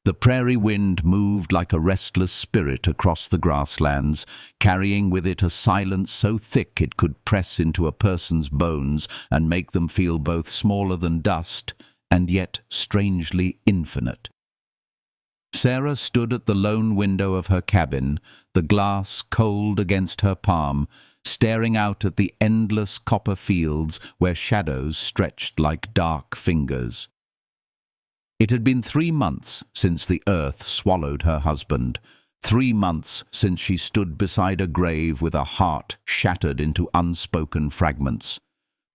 The prairie wind moved like a restless spirit across the grasslands, carrying with it a silence so thick it could press into a person's bones and make them feel both smaller than dust and yet strangely infinite. Sarah stood at the lone window of her cabin, the glass cold against her palm, staring out at the endless copper fields where shadows stretched like dark fingers. It had been 3 months since the earth swallowed her husband, 3 months since she stood beside a grave with a heart shattered into unspoken fragments,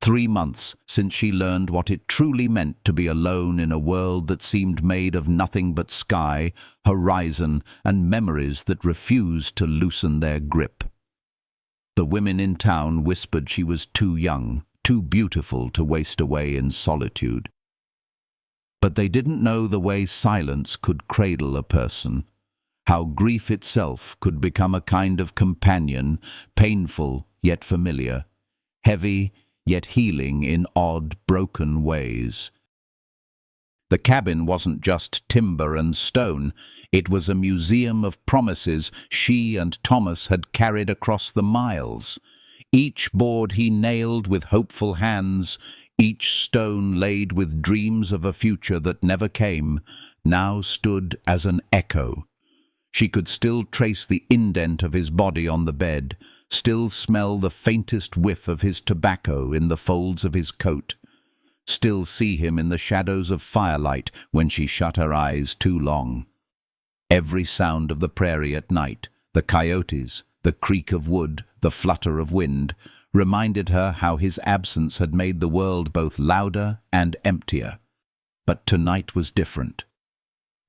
3 months since she learned what it truly meant to be alone in a world that seemed made of nothing but sky, horizon, and memories that refused to loosen their grip. The women in town whispered she was too young, too beautiful to waste away in solitude. But they didn't know the way silence could cradle a person, how grief itself could become a kind of companion, painful yet familiar, heavy yet healing in odd, broken ways. The cabin wasn't just timber and stone, it was a museum of promises she and Thomas had carried across the miles. Each board he nailed with hopeful hands, each stone laid with dreams of a future that never came, now stood as an echo. She could still trace the indent of his body on the bed, still smell the faintest whiff of his tobacco in the folds of his coat, still see him in the shadows of firelight when she shut her eyes too long. Every sound of the prairie at night, the coyotes, the creak of wood, the flutter of wind, reminded her how his absence had made the world both louder and emptier. But tonight was different.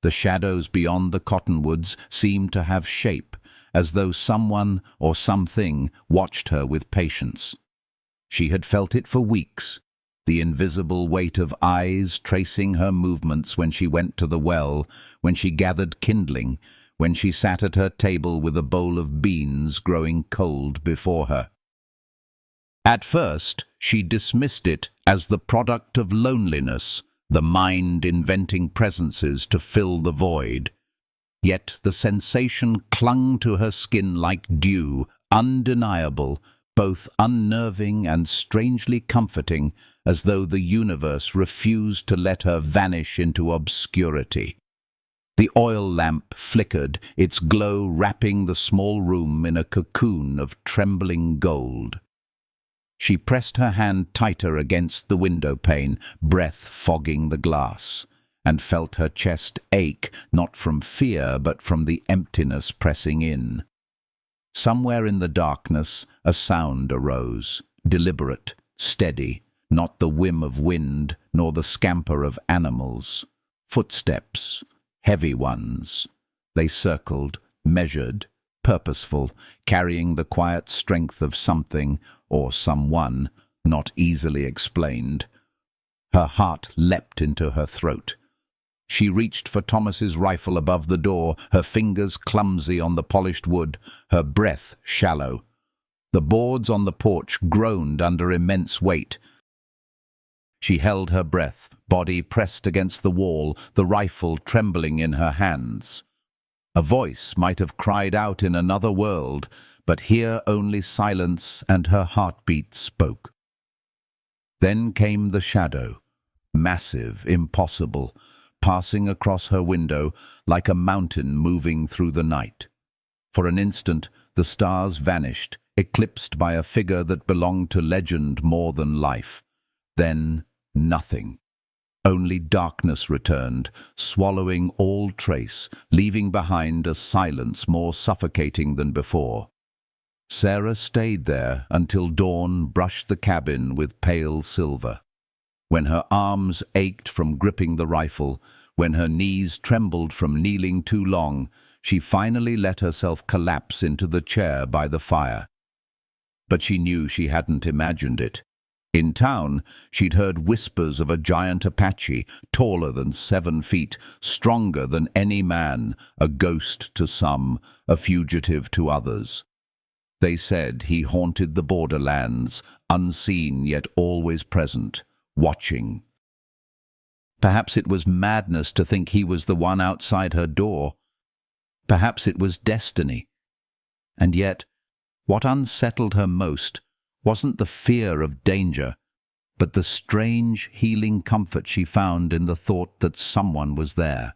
The shadows beyond the cottonwoods seemed to have shape, as though someone or something watched her with patience. She had felt it for weeks, the invisible weight of eyes tracing her movements when she went to the well, when she gathered kindling, when she sat at her table with a bowl of beans growing cold before her. At first, she dismissed it as the product of loneliness, the mind inventing presences to fill the void. Yet the sensation clung to her skin like dew, undeniable, both unnerving and strangely comforting, as though the universe refused to let her vanish into obscurity. The oil lamp flickered, its glow wrapping the small room in a cocoon of trembling gold. She pressed her hand tighter against the window pane, breath fogging the glass, and felt her chest ache, not from fear but from the emptiness pressing in. Somewhere in the darkness a sound arose, deliberate, steady, not the whim of wind nor the scamper of animals. Footsteps, heavy ones. They circled, measured, purposeful, carrying the quiet strength of something or someone not easily explained. Her heart leapt into her throat. She reached for Thomas's rifle above the door, her fingers clumsy on the polished wood, her breath shallow. The boards on the porch groaned under immense weight. She held her breath, body pressed against the wall, the rifle trembling in her hands. A voice might have cried out in another world, but here only silence and her heartbeat spoke. Then came the shadow, massive, impossible, passing across her window like a mountain moving through the night. For an instant, the stars vanished, eclipsed by a figure that belonged to legend more than life. Then, nothing. Only darkness returned, swallowing all trace, leaving behind a silence more suffocating than before. Sarah stayed there until dawn brushed the cabin with pale silver. When her arms ached from gripping the rifle, when her knees trembled from kneeling too long, she finally let herself collapse into the chair by the fire. But she knew she hadn't imagined it. In town, she'd heard whispers of a giant Apache, taller than 7 feet, stronger than any man, a ghost to some, a fugitive to others. They said he haunted the borderlands, unseen yet always present, watching. Perhaps it was madness to think he was the one outside her door. Perhaps it was destiny. And yet, what unsettled her most wasn't the fear of danger, but the strange, healing comfort she found in the thought that someone was there,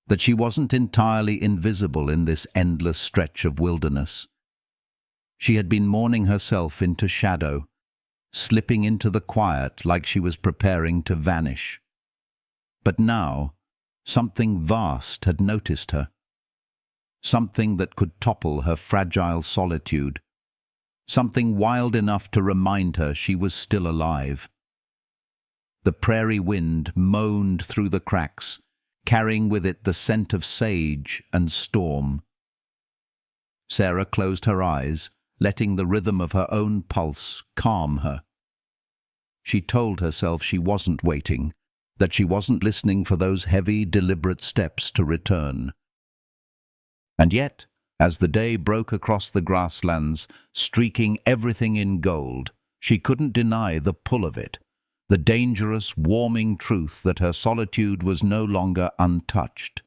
that she wasn't entirely invisible in this endless stretch of wilderness. She had been mourning herself into shadow, slipping into the quiet like she was preparing to vanish. But now, something vast had noticed her, something that could topple her fragile solitude, something wild enough to remind her she was still alive. The prairie wind moaned through the cracks, carrying with it the scent of sage and storm. Sarah closed her eyes, letting the rhythm of her own pulse calm her. She told herself she wasn't waiting, that she wasn't listening for those heavy, deliberate steps to return. And yet, as the day broke across the grasslands, streaking everything in gold, she couldn't deny the pull of it, the dangerous, warming truth that her solitude was no longer untouched.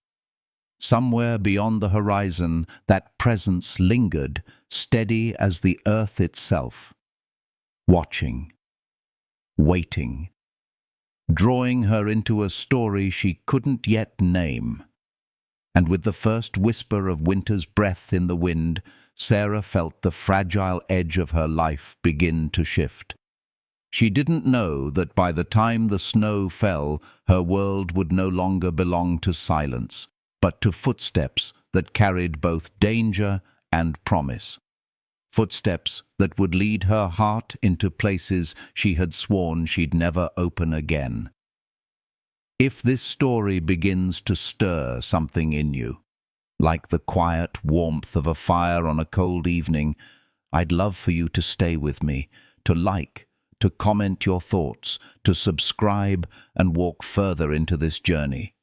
Somewhere beyond the horizon, that presence lingered, steady as the earth itself, watching, waiting, drawing her into a story she couldn't yet name. And with the first whisper of winter's breath in the wind, Sarah felt the fragile edge of her life begin to shift. She didn't know that by the time the snow fell, her world would no longer belong to silence, but to footsteps that carried both danger and promise. Footsteps that would lead her heart into places she had sworn she'd never open again. If this story begins to stir something in you, like the quiet warmth of a fire on a cold evening, I'd love for you to stay with me, to like, to comment your thoughts, to subscribe and walk further into this journey.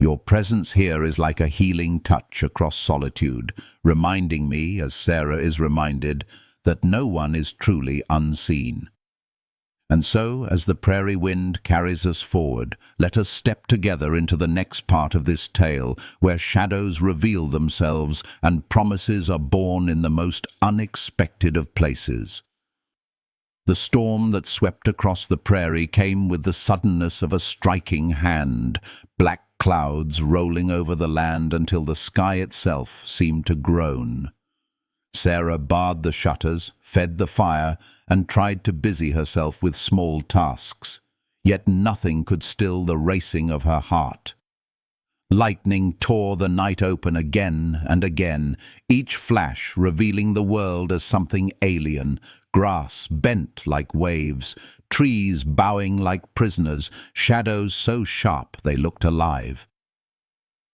Your presence here is like a healing touch across solitude, reminding me, as Sarah is reminded, that no one is truly unseen. And so, as the prairie wind carries us forward, let us step together into the next part of this tale, where shadows reveal themselves and promises are born in the most unexpected of places. The storm that swept across the prairie came with the suddenness of a striking hand, black clouds rolling over the land until the sky itself seemed to groan. Sarah barred the shutters, fed the fire, and tried to busy herself with small tasks. Yet nothing could still the racing of her heart. Lightning tore the night open again and again, each flash revealing the world as something alien, grass bent like waves, trees bowing like prisoners, shadows so sharp they looked alive.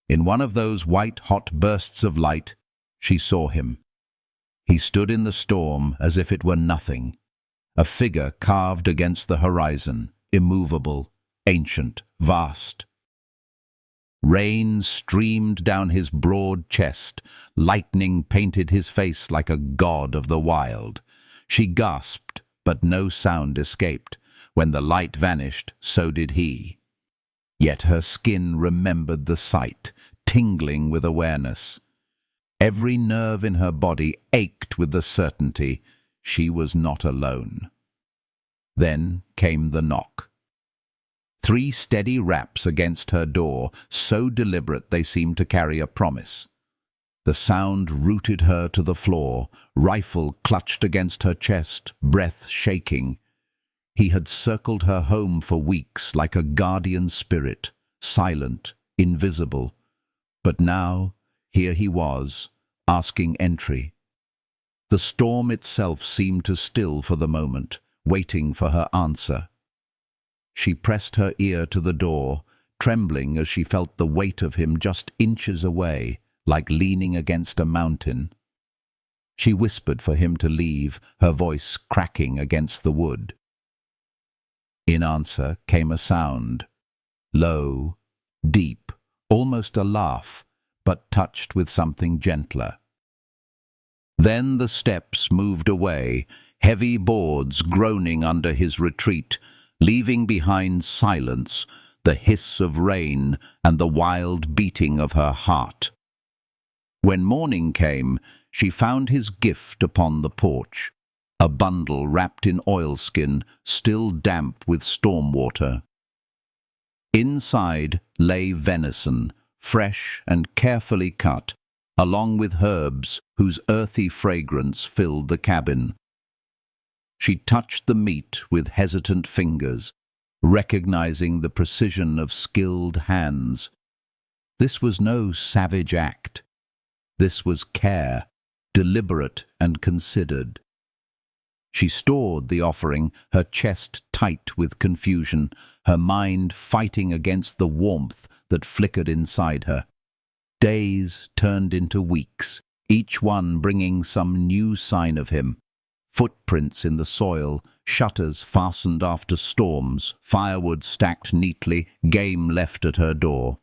In one of those white-hot bursts of light, she saw him. He stood in the storm as if it were nothing, a figure carved against the horizon, immovable, ancient, vast. Rain streamed down his broad chest, lightning painted his face like a god of the wild. She gasped, but no sound escaped. When the light vanished, so did he. Yet her skin remembered the sight, tingling with awareness. Every nerve in her body ached with the certainty she was not alone. Then came the knock. 3 steady raps against her door, so deliberate they seemed to carry a promise. The sound rooted her to the floor, rifle clutched against her chest, breath shaking. He had circled her home for weeks like a guardian spirit, silent, invisible. But now, here he was, asking entry. The storm itself seemed to still for the moment, waiting for her answer. She pressed her ear to the door, trembling as she felt the weight of him just inches away, like leaning against a mountain. She whispered for him to leave, her voice cracking against the wood. In answer came a sound, low, deep, almost a laugh, but touched with something gentler. Then the steps moved away, heavy boards groaning under his retreat, leaving behind silence, the hiss of rain, and the wild beating of her heart. When morning came, she found his gift upon the porch, a bundle wrapped in oilskin, still damp with storm water. Inside lay venison, fresh and carefully cut, along with herbs whose earthy fragrance filled the cabin. She touched the meat with hesitant fingers, recognizing the precision of skilled hands. This was no savage act. This was care, deliberate and considered. She stored the offering, her chest tight with confusion, her mind fighting against the warmth that flickered inside her. Days turned into weeks, each one bringing some new sign of him. Footprints in the soil, shutters fastened after storms, firewood stacked neatly, game left at her door.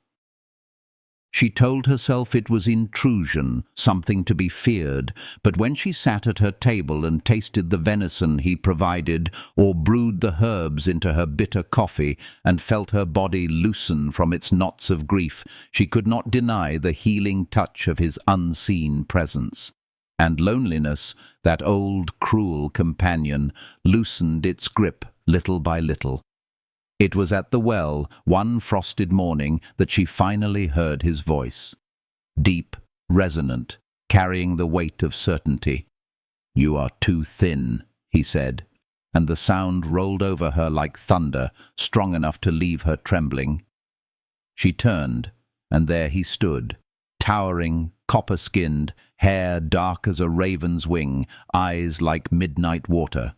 She told herself it was intrusion, something to be feared, but when she sat at her table and tasted the venison he provided, or brewed the herbs into her bitter coffee, and felt her body loosen from its knots of grief, she could not deny the healing touch of his unseen presence. And loneliness, that old cruel companion, loosened its grip little by little. It was at the well, one frosted morning, that she finally heard his voice. Deep, resonant, carrying the weight of certainty. "You are too thin," he said, and the sound rolled over her like thunder, strong enough to leave her trembling. She turned, and there he stood, towering, copper-skinned, hair dark as a raven's wing, eyes like midnight water.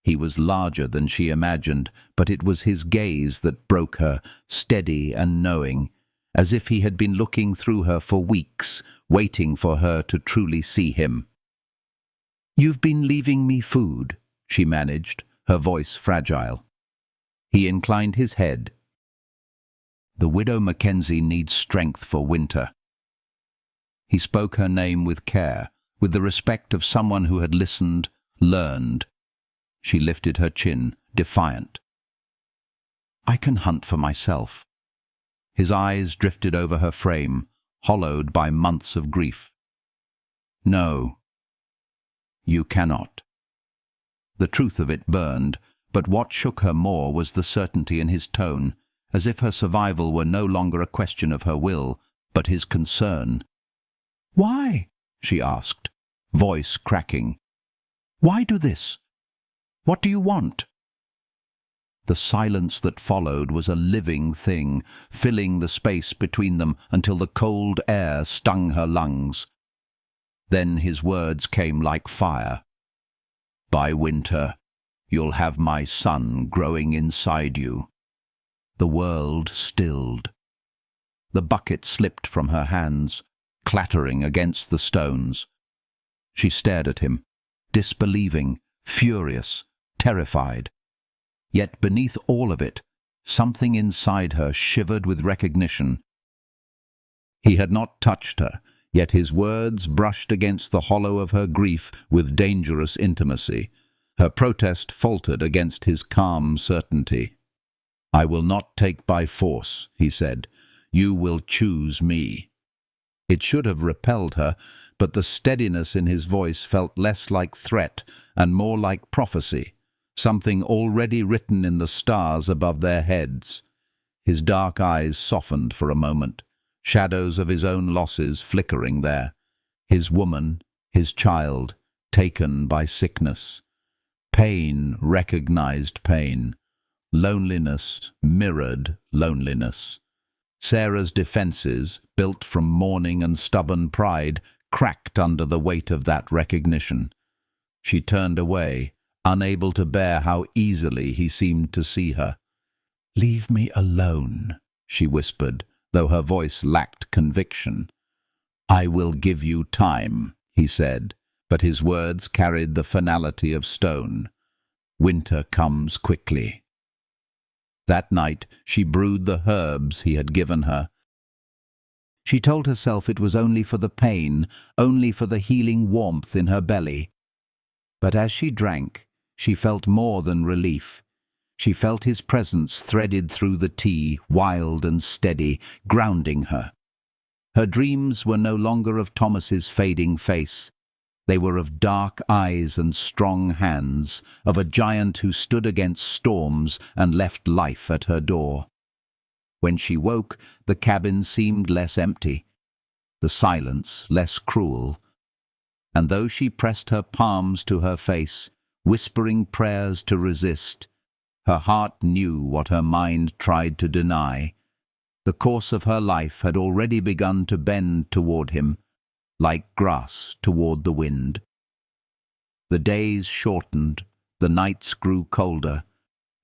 He was larger than she imagined, but it was his gaze that broke her, steady and knowing, as if he had been looking through her for weeks, waiting for her to truly see him. "You've been leaving me food," she managed, her voice fragile. He inclined his head. "The widow Mackenzie needs strength for winter." He spoke her name with care, with the respect of someone who had listened, learned. She lifted her chin, defiant. "I can hunt for myself." His eyes drifted over her frame, hollowed by months of grief. "No, you cannot." The truth of it burned, but what shook her more was the certainty in his tone, as if her survival were no longer a question of her will, but his concern. "Why?" she asked, voice cracking. "Why do this? What do you want?" The silence that followed was a living thing, filling the space between them until the cold air stung her lungs. Then his words came like fire. "By winter, you'll have my son growing inside you." The world stilled. The bucket slipped from her hands, clattering against the stones. She stared at him, disbelieving, furious, terrified. Yet beneath all of it, something inside her shivered with recognition. He had not touched her, yet his words brushed against the hollow of her grief with dangerous intimacy. Her protest faltered against his calm certainty. "I will not take by force," he said. "You will choose me." It should have repelled her, but the steadiness in his voice felt less like threat and more like prophecy, something already written in the stars above their heads. His dark eyes softened for a moment, shadows of his own losses flickering there. His woman, his child, taken by sickness. Pain recognized pain. Loneliness mirrored loneliness. Sarah's defenses, built from mourning and stubborn pride, cracked under the weight of that recognition. She turned away, unable to bear how easily he seemed to see her. "Leave me alone," she whispered, though her voice lacked conviction. "I will give you time," he said, but his words carried the finality of stone. "Winter comes quickly." That night she brewed the herbs he had given her. She told herself it was only for the pain, only for the healing warmth in her belly. But as she drank, she felt more than relief. She felt his presence threaded through the tea, wild and steady, grounding her. Her dreams were no longer of Thomas's fading face. They were of dark eyes and strong hands, of a giant who stood against storms and left life at her door. When she woke, the cabin seemed less empty, the silence less cruel. And though she pressed her palms to her face, whispering prayers to resist, her heart knew what her mind tried to deny. The course of her life had already begun to bend toward him, like grass toward the wind. The days shortened, the nights grew colder,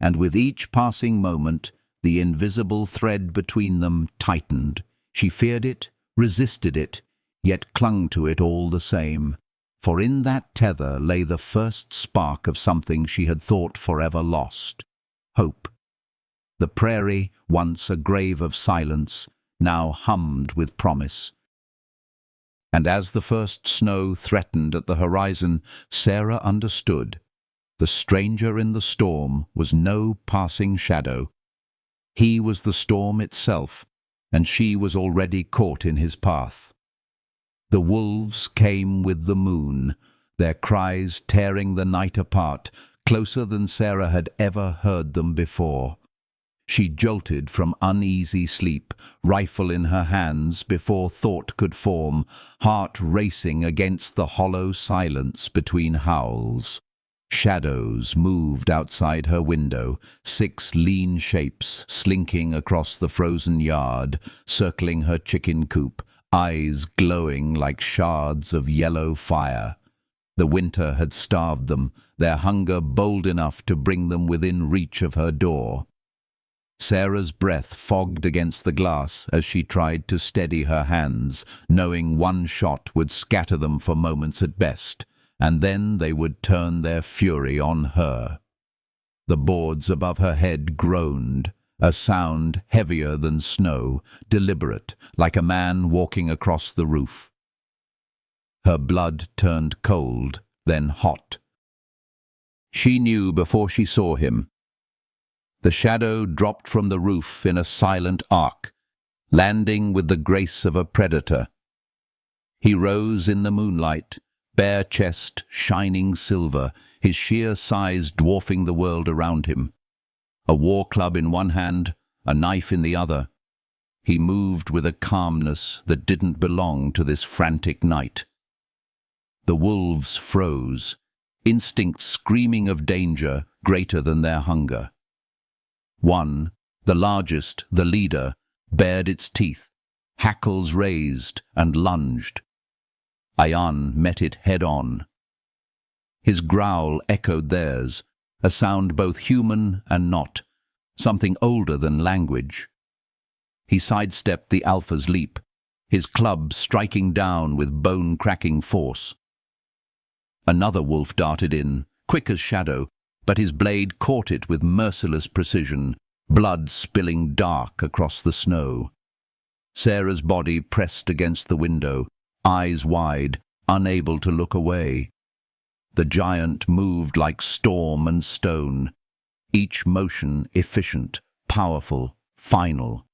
and with each passing moment, the invisible thread between them tightened. She feared it, resisted it, yet clung to it all the same. For in that tether lay the first spark of something she had thought forever lost: hope. The prairie, once a grave of silence, now hummed with promise. And as the first snow threatened at the horizon, Sarah understood. The stranger in the storm was no passing shadow. He was the storm itself, and she was already caught in his path. The wolves came with the moon, their cries tearing the night apart, closer than Sarah had ever heard them before. She jolted from uneasy sleep, rifle in her hands before thought could form, heart racing against the hollow silence between howls. Shadows moved outside her window, 6 lean shapes slinking across the frozen yard, circling her chicken coop, eyes glowing like shards of yellow fire. The winter had starved them, their hunger bold enough to bring them within reach of her door. Sarah's breath fogged against the glass as she tried to steady her hands, knowing one shot would scatter them for moments at best, and then they would turn their fury on her. The boards above her head groaned, a sound heavier than snow, deliberate, like a man walking across the roof. Her blood turned cold, then hot. She knew before she saw him. The shadow dropped from the roof in a silent arc, landing with the grace of a predator. He rose in the moonlight, bare chest shining silver, his sheer size dwarfing the world around him. A war club in one hand, a knife in the other. He moved with a calmness that didn't belong to this frantic night. The wolves froze, instincts screaming of danger greater than their hunger. One, the largest, the leader, bared its teeth, hackles raised and lunged. Ayan met it head-on. His growl echoed theirs, a sound both human and not, something older than language. He sidestepped the alpha's leap, his club striking down with bone-cracking force. Another wolf darted in, quick as shadow, but his blade caught it with merciless precision, blood spilling dark across the snow. Sarah's body pressed against the window, eyes wide, unable to look away. The giant moved like storm and stone, each motion efficient, powerful, final.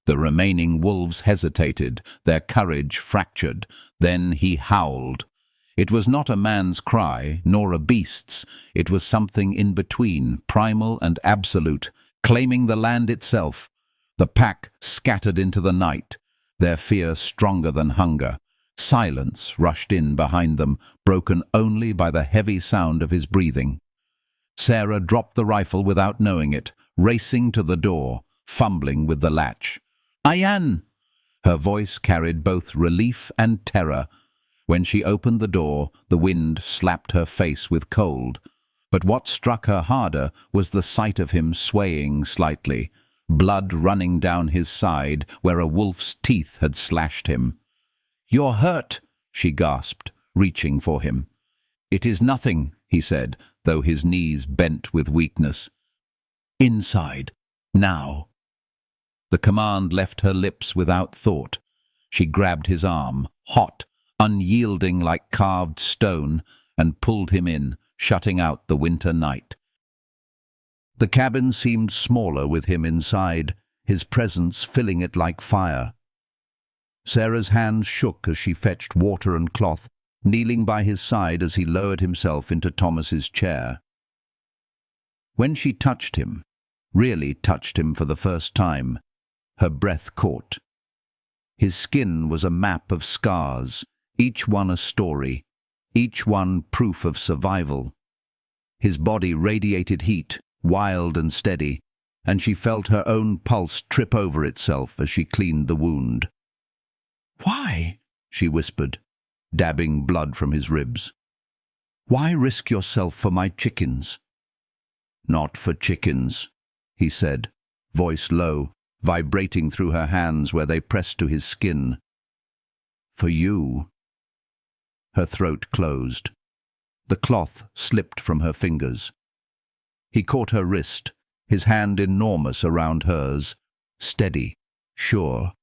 The remaining wolves hesitated, their courage fractured. Then he howled. It was not a man's cry, nor a beast's. It was something in between, primal and absolute, claiming the land itself. The pack scattered into the night, their fear stronger than hunger. Silence rushed in behind them, broken only by the heavy sound of his breathing. Sarah dropped the rifle without knowing it, racing to the door, fumbling with the latch. "Ayan!" Her voice carried both relief and terror. When she opened the door, the wind slapped her face with cold. But what struck her harder was the sight of him swaying slightly, blood running down his side where a wolf's teeth had slashed him. "You're hurt," she gasped, reaching for him. "It is nothing," he said, though his knees bent with weakness. "Inside. Now." The command left her lips without thought. She grabbed his arm, hot, unyielding like carved stone, and pulled him in, shutting out the winter night. The cabin seemed smaller with him inside, his presence filling it like fire. Sarah's hands shook as she fetched water and cloth, kneeling by his side as he lowered himself into Thomas's chair. When she touched him, really touched him for the first time, her breath caught. His skin was a map of scars, each one a story, each one proof of survival. His body radiated heat, wild and steady, and she felt her own pulse trip over itself as she cleaned the wound. "Why?" she whispered, dabbing blood from his ribs. "Why risk yourself for my chickens?" "Not for chickens," he said, voice low, vibrating through her hands where they pressed to his skin. "For you." Her throat closed. The cloth slipped from her fingers. He caught her wrist, his hand enormous around hers, steady, sure.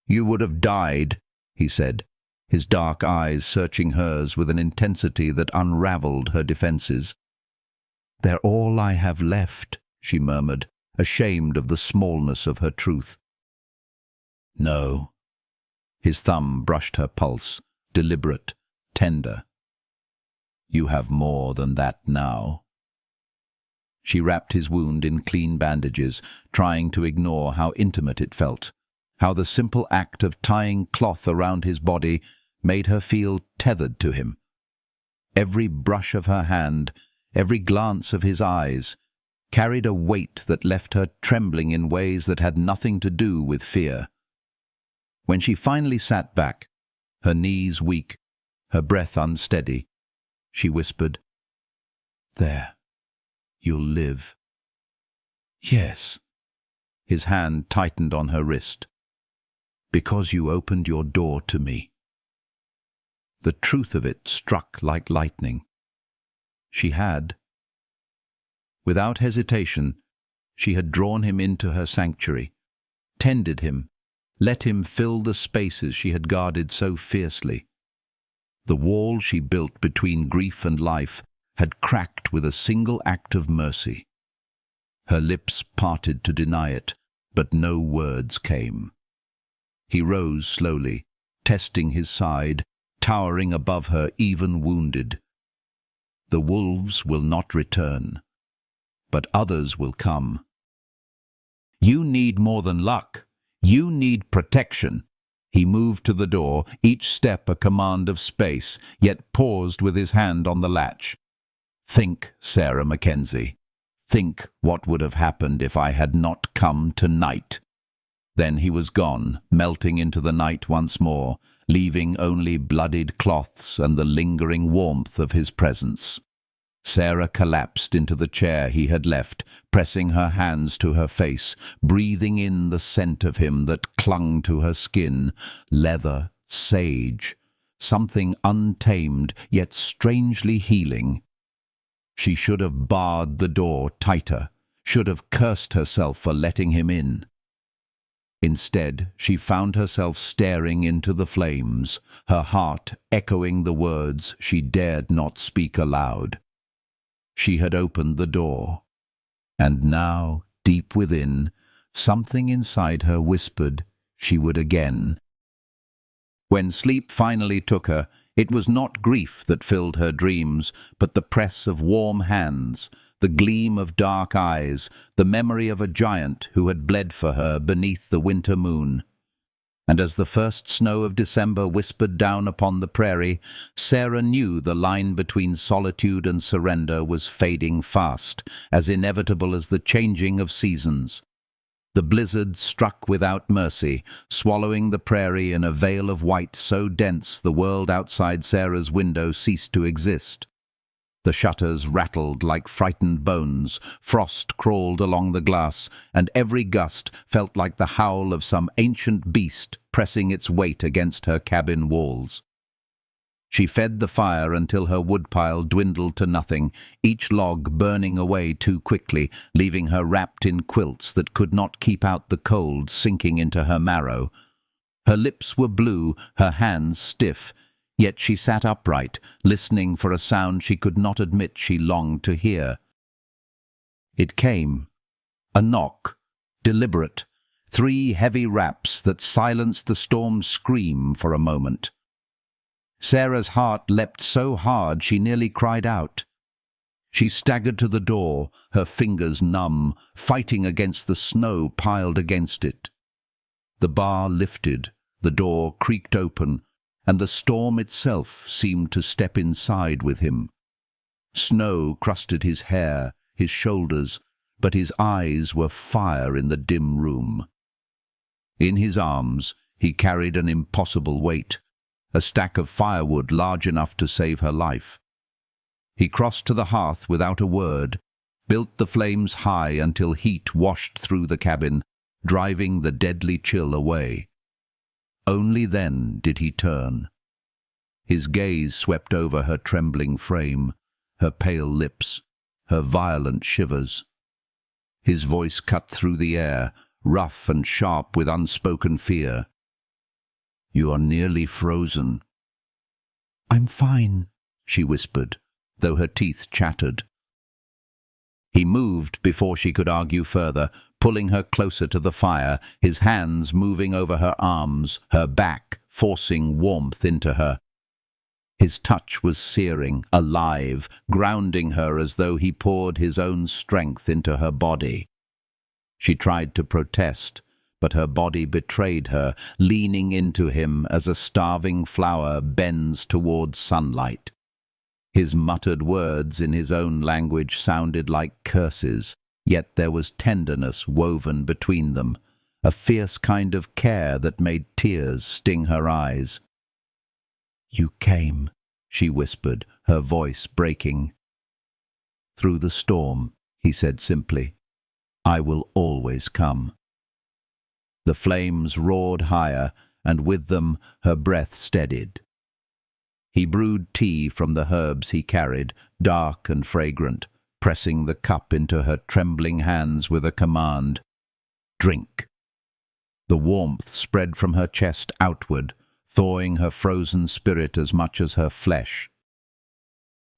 "You would have died," he said, his dark eyes searching hers with an intensity that unraveled her defenses. "They're all I have left," she murmured, ashamed of the smallness of her truth. "No." His thumb brushed her pulse, deliberate, tender. "You have more than that now." She wrapped his wound in clean bandages, trying to ignore how intimate it felt, how the simple act of tying cloth around his body made her feel tethered to him. Every brush of her hand, every glance of his eyes, carried a weight that left her trembling in ways that had nothing to do with fear. When she finally sat back, her knees weak, her breath unsteady, she whispered, "There, you'll live." "Yes." His hand tightened on her wrist. "Because you opened your door to me." The truth of it struck like lightning. She had. Without hesitation, she had drawn him into her sanctuary, tended him, let him fill the spaces she had guarded so fiercely. The wall she built between grief and life had cracked with a single act of mercy. Her lips parted to deny it, but no words came. He rose slowly, testing his side, towering above her even wounded. "The wolves will not return, but others will come. You need more than luck. You need protection." He moved to the door, each step a command of space, yet paused with his hand on the latch. "Think, Sarah Mackenzie. Think what would have happened if I had not come tonight." Then he was gone, melting into the night once more, leaving only bloodied cloths and the lingering warmth of his presence. Sarah collapsed into the chair he had left, pressing her hands to her face, breathing in the scent of him that clung to her skin, leather, sage, something untamed yet strangely healing. She should have barred the door tighter, should have cursed herself for letting him in. Instead, she found herself staring into the flames, her heart echoing the words she dared not speak aloud. She had opened the door, and now, deep within, something inside her whispered she would again. When sleep finally took her, it was not grief that filled her dreams, but the press of warm hands, the gleam of dark eyes, the memory of a giant who had bled for her beneath the winter moon. And as the first snow of December whispered down upon the prairie, Sarah knew the line between solitude and surrender was fading fast, as inevitable as the changing of seasons. The blizzard struck without mercy, swallowing the prairie in a veil of white so dense the world outside Sarah's window ceased to exist. The shutters rattled like frightened bones, frost crawled along the glass, and every gust felt like the howl of some ancient beast pressing its weight against her cabin walls. She fed the fire until her woodpile dwindled to nothing, each log burning away too quickly, leaving her wrapped in quilts that could not keep out the cold sinking into her marrow. Her lips were blue, her hands stiff, yet she sat upright, listening for a sound she could not admit she longed to hear. It came. A knock, deliberate, 3 heavy raps that silenced the storm's scream for a moment. Sarah's heart leapt so hard she nearly cried out. She staggered to the door, her fingers numb, fighting against the snow piled against it. The bar lifted, the door creaked open, and the storm itself seemed to step inside with him. Snow crusted his hair, his shoulders, but his eyes were fire in the dim room. In his arms he carried an impossible weight, a stack of firewood large enough to save her life. He crossed to the hearth without a word, built the flames high until heat washed through the cabin, driving the deadly chill away. Only then did he turn. His gaze swept over her trembling frame, her pale lips, her violent shivers. His voice cut through the air, rough and sharp with unspoken fear. "You are nearly frozen." "I'm fine," she whispered, though her teeth chattered. He moved before she could argue further, pulling her closer to the fire, his hands moving over her arms, her back, forcing warmth into her. His touch was searing, alive, grounding her as though he poured his own strength into her body. She tried to protest, but her body betrayed her, leaning into him as a starving flower bends towards sunlight. His muttered words in his own language sounded like curses, yet there was tenderness woven between them, a fierce kind of care that made tears sting her eyes. "You came," she whispered, her voice breaking. "Through the storm," he said simply. "I will always come." The flames roared higher, and with them her breath steadied. He brewed tea from the herbs he carried, dark and fragrant, pressing the cup into her trembling hands with a command. "Drink." The warmth spread from her chest outward, thawing her frozen spirit as much as her flesh.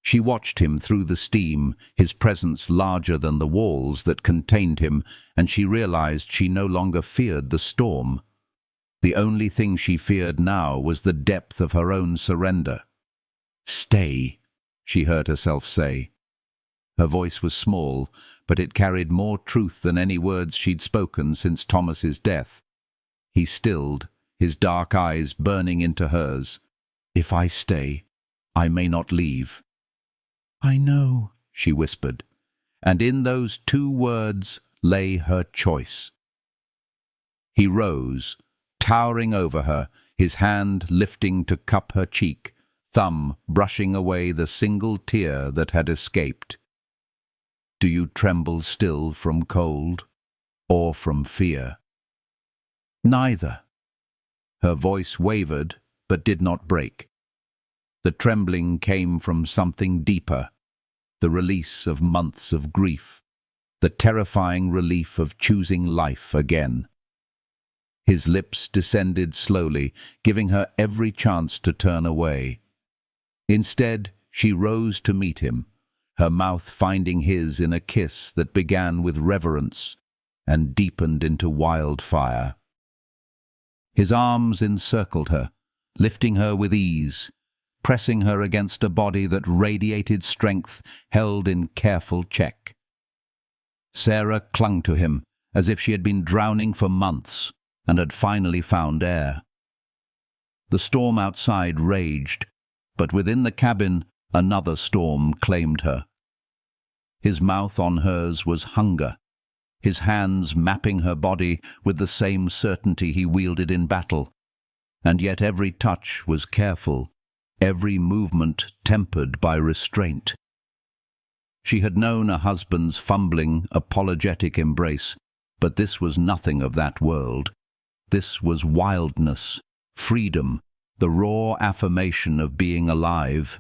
She watched him through the steam, his presence larger than the walls that contained him, and she realized she no longer feared the storm. The only thing she feared now was the depth of her own surrender. "Stay," she heard herself say. Her voice was small, but it carried more truth than any words she'd spoken since Thomas's death. He stilled, his dark eyes burning into hers. "If I stay, I may not leave." "I know," she whispered, and in those 2 words lay her choice. He rose, towering over her, his hand lifting to cup her cheek, thumb brushing away the single tear that had escaped. "Do you tremble still from cold, or from fear?" "Neither." Her voice wavered, but did not break. The trembling came from something deeper, the release of months of grief, the terrifying relief of choosing life again. His lips descended slowly, giving her every chance to turn away. Instead, she rose to meet him, her mouth finding his in a kiss that began with reverence and deepened into wildfire. His arms encircled her, lifting her with ease, pressing her against a body that radiated strength held in careful check. Sarah clung to him as if she had been drowning for months and had finally found air. The storm outside raged, but within the cabin another storm claimed her. His mouth on hers was hunger, his hands mapping her body with the same certainty he wielded in battle, and yet every touch was careful, every movement tempered by restraint. She had known a husband's fumbling, apologetic embrace, but this was nothing of that world. This was wildness, freedom, the raw affirmation of being alive.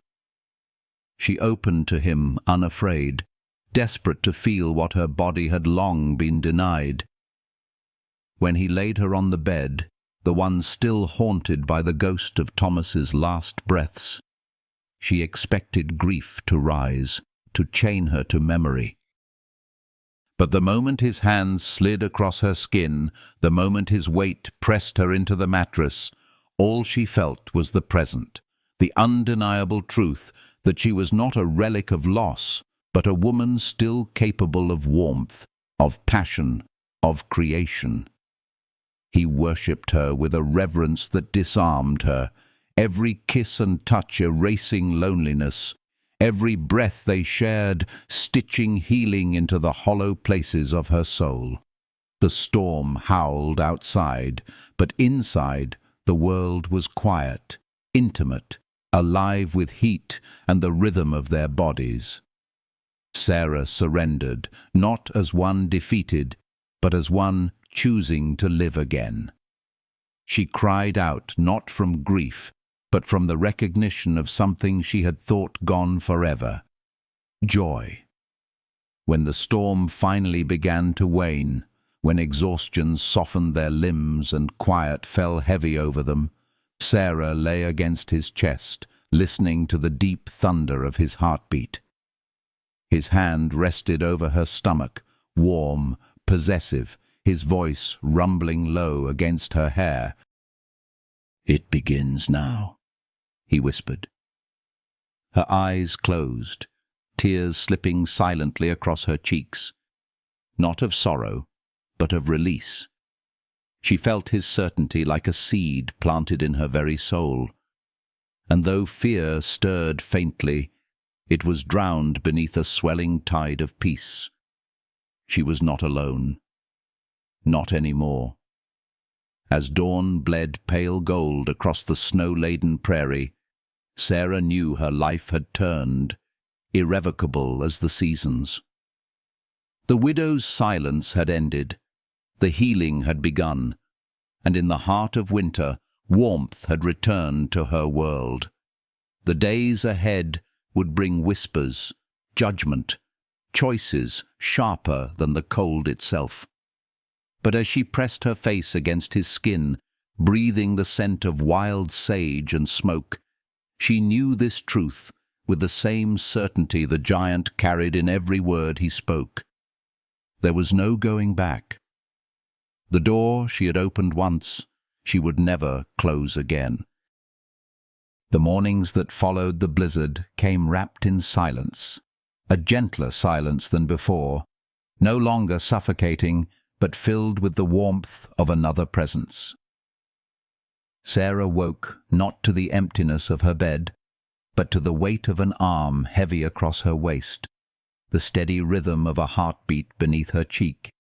She opened to him unafraid, desperate to feel what her body had long been denied. When he laid her on the bed, the one still haunted by the ghost of Thomas's last breaths, she expected grief to rise, to chain her to memory. But the moment his hands slid across her skin, the moment his weight pressed her into the mattress, all she felt was the present, the undeniable truth that she was not a relic of loss, but a woman still capable of warmth, of passion, of creation. He worshipped her with a reverence that disarmed her, every kiss and touch erasing loneliness, every breath they shared stitching healing into the hollow places of her soul. The storm howled outside, but inside the world was quiet, intimate, alive with heat and the rhythm of their bodies. Sarah surrendered, not as one defeated, but as one choosing to live again. She cried out not from grief, but from the recognition of something she had thought gone forever: joy. When the storm finally began to wane, when exhaustion softened their limbs and quiet fell heavy over them, Sarah lay against his chest, listening to the deep thunder of his heartbeat. His hand rested over her stomach, warm, possessive, his voice rumbling low against her hair. "It begins now," he whispered. Her eyes closed, tears slipping silently across her cheeks. Not of sorrow, but of release. She felt his certainty like a seed planted in her very soul. And though fear stirred faintly, it was drowned beneath a swelling tide of peace. She was not alone. Not anymore. As dawn bled pale gold across the snow-laden prairie, Sarah knew her life had turned, irrevocable as the seasons. The widow's silence had ended, the healing had begun, and in the heart of winter, warmth had returned to her world. The days ahead would bring whispers, judgment, choices sharper than the cold itself. But as she pressed her face against his skin, breathing the scent of wild sage and smoke, she knew this truth with the same certainty the giant carried in every word he spoke. There was no going back. The door she had opened once, she would never close again. The mornings that followed the blizzard came wrapped in silence, a gentler silence than before, no longer suffocating, but filled with the warmth of another presence. Sarah woke not to the emptiness of her bed, but to the weight of an arm heavy across her waist, the steady rhythm of a heartbeat beneath her cheek.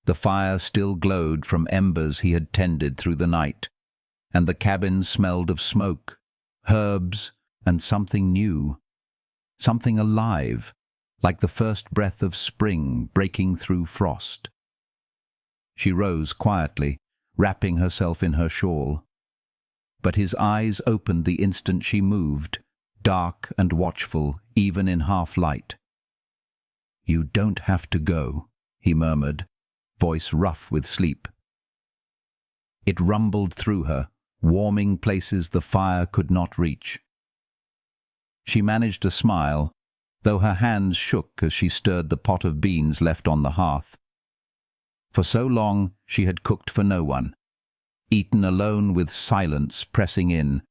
The fire still glowed from embers he had tended through the night, and the cabin smelled of smoke, herbs, and something new, something alive, like the first breath of spring breaking through frost. She rose quietly, wrapping herself in her shawl. But his eyes opened the instant she moved, dark and watchful, even in half-light. "You don't have to go," he murmured, voice rough with sleep. It rumbled through her, warming places the fire could not reach. She managed to smile, though her hands shook as she stirred the pot of beans left on the hearth. For so long she had cooked for no one, eaten alone with silence pressing in.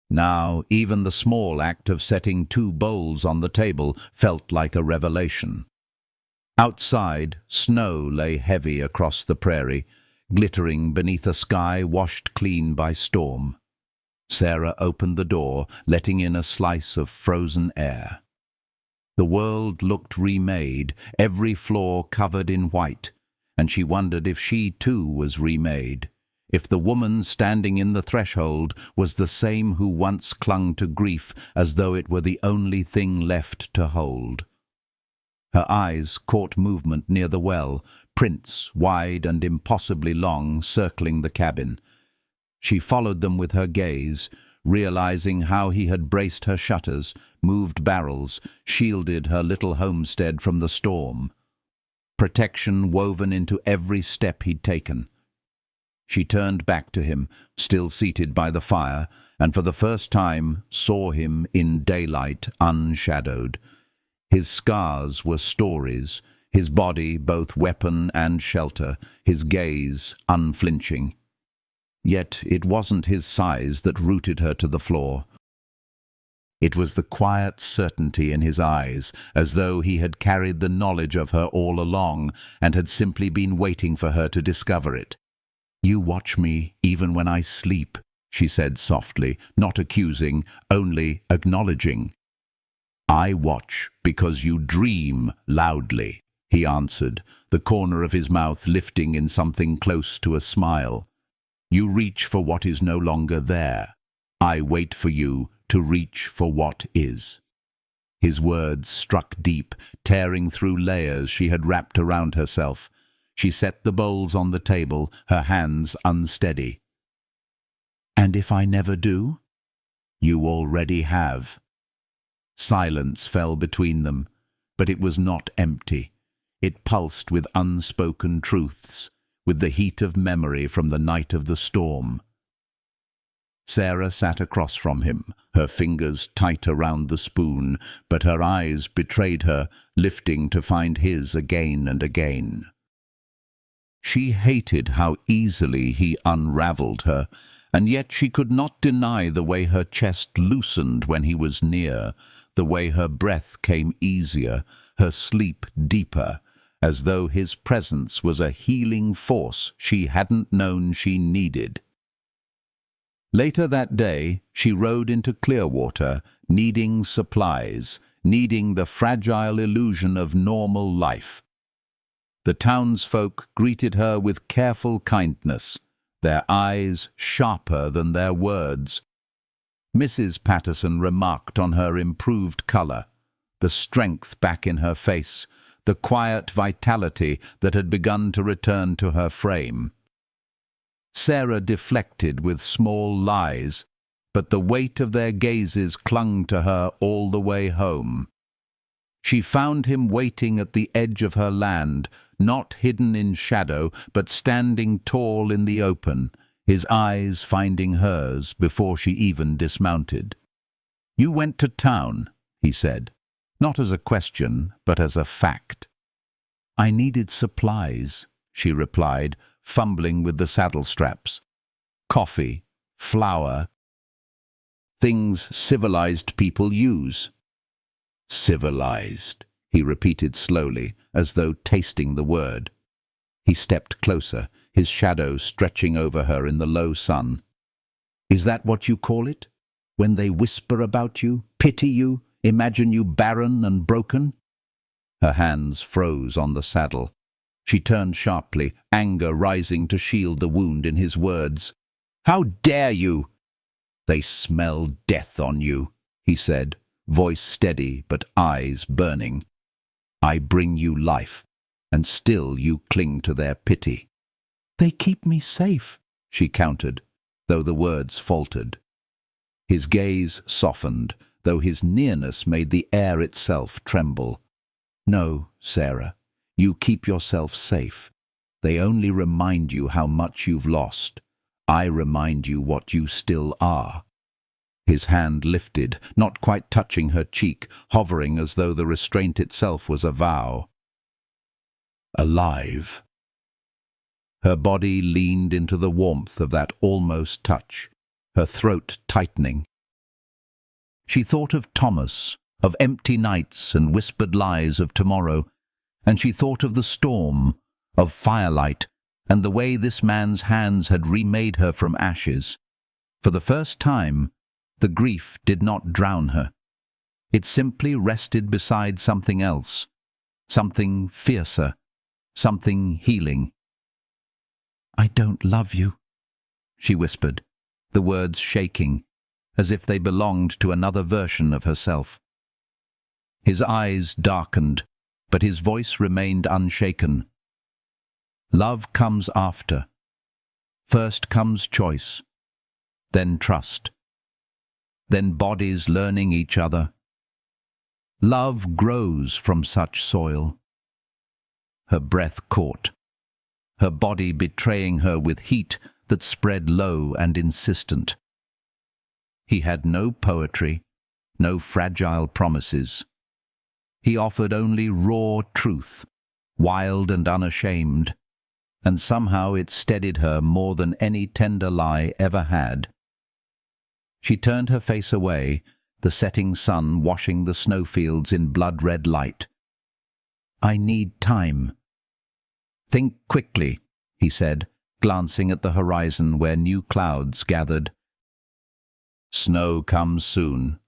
Now even the small act of setting 2 bowls on the table felt like a revelation. Outside, snow lay heavy across the prairie, glittering beneath a sky washed clean by storm. Sarah opened the door, letting in a slice of frozen air. The world looked remade, every floor covered in white, and she wondered if she too was remade, if the woman standing in the threshold was the same who once clung to grief as though it were the only thing left to hold. Her eyes caught movement near the well, prints wide and impossibly long circling the cabin. She followed them with her gaze, realizing how he had braced her shutters, moved barrels, shielded her little homestead from the storm. Protection woven into every step he'd taken. She turned back to him, still seated by the fire, and for the first time saw him in daylight, unshadowed. His scars were stories, his body both weapon and shelter, his gaze unflinching. Yet it wasn't his size that rooted her to the floor. It was the quiet certainty in his eyes, as though he had carried the knowledge of her all along and had simply been waiting for her to discover it. "You watch me even when I sleep," she said softly, not accusing, only acknowledging. "I watch because you dream loudly," he answered, the corner of his mouth lifting in something close to a smile. "You reach for what is no longer there. I wait for you to reach for what is." His words struck deep, tearing through layers she had wrapped around herself. She set the bowls on the table, her hands unsteady. "And if I never do?" "You already have." Silence fell between them, but it was not empty. It pulsed with unspoken truths, with the heat of memory from the night of the storm. Sarah sat across from him, her fingers tight around the spoon, but her eyes betrayed her, lifting to find his again and again. She hated how easily he unravelled her, and yet she could not deny the way her chest loosened when he was near, the way her breath came easier, her sleep deeper, as though his presence was a healing force she hadn't known she needed. Later that day, she rode into Clearwater, needing supplies, needing the fragile illusion of normal life. The townsfolk greeted her with careful kindness, their eyes sharper than their words. Mrs. Patterson remarked on her improved colour, the strength back in her face, the quiet vitality that had begun to return to her frame. Sarah deflected with small lies, but the weight of their gazes clung to her all the way home. She found him waiting at the edge of her land, not hidden in shadow, but standing tall in the open, his eyes finding hers before she even dismounted. "You went to town," he said, not as a question, but as a fact. "I needed supplies," she replied, fumbling with the saddle straps. "Coffee, flour, things civilized people use." "Civilized," he repeated slowly, as though tasting the word. He stepped closer, his shadow stretching over her in the low sun. "Is that what you call it? When they whisper about you, pity you, imagine you barren and broken?" Her hands froze on the saddle. She turned sharply, anger rising to shield the wound in his words. "How dare you?" "They smell death on you," he said, voice steady but eyes burning. "I bring you life, and still you cling to their pity." "They keep me safe," she countered, though the words faltered. His gaze softened, though his nearness made the air itself tremble. "No, Sarah, you keep yourself safe. They only remind you how much you've lost. I remind you what you still are." His hand lifted, not quite touching her cheek, hovering as though the restraint itself was a vow. "Alive." Her body leaned into the warmth of that almost touch, her throat tightening. She thought of Thomas, of empty nights and whispered lies of tomorrow, and she thought of the storm, of firelight, and the way this man's hands had remade her from ashes. For the first time, the grief did not drown her. It simply rested beside something else, something fiercer, something healing. "I don't love you," she whispered, the words shaking, as if they belonged to another version of herself. His eyes darkened, but his voice remained unshaken. "Love comes after. First comes choice, then trust, then bodies learning each other. Love grows from such soil." Her breath caught, her body betraying her with heat that spread low and insistent. He had no poetry, no fragile promises. He offered only raw truth, wild and unashamed, and somehow it steadied her more than any tender lie ever had. She turned her face away, the setting sun washing the snowfields in blood-red light. "I need time." "Think quickly," he said, glancing at the horizon where new clouds gathered. "Snow comes soon,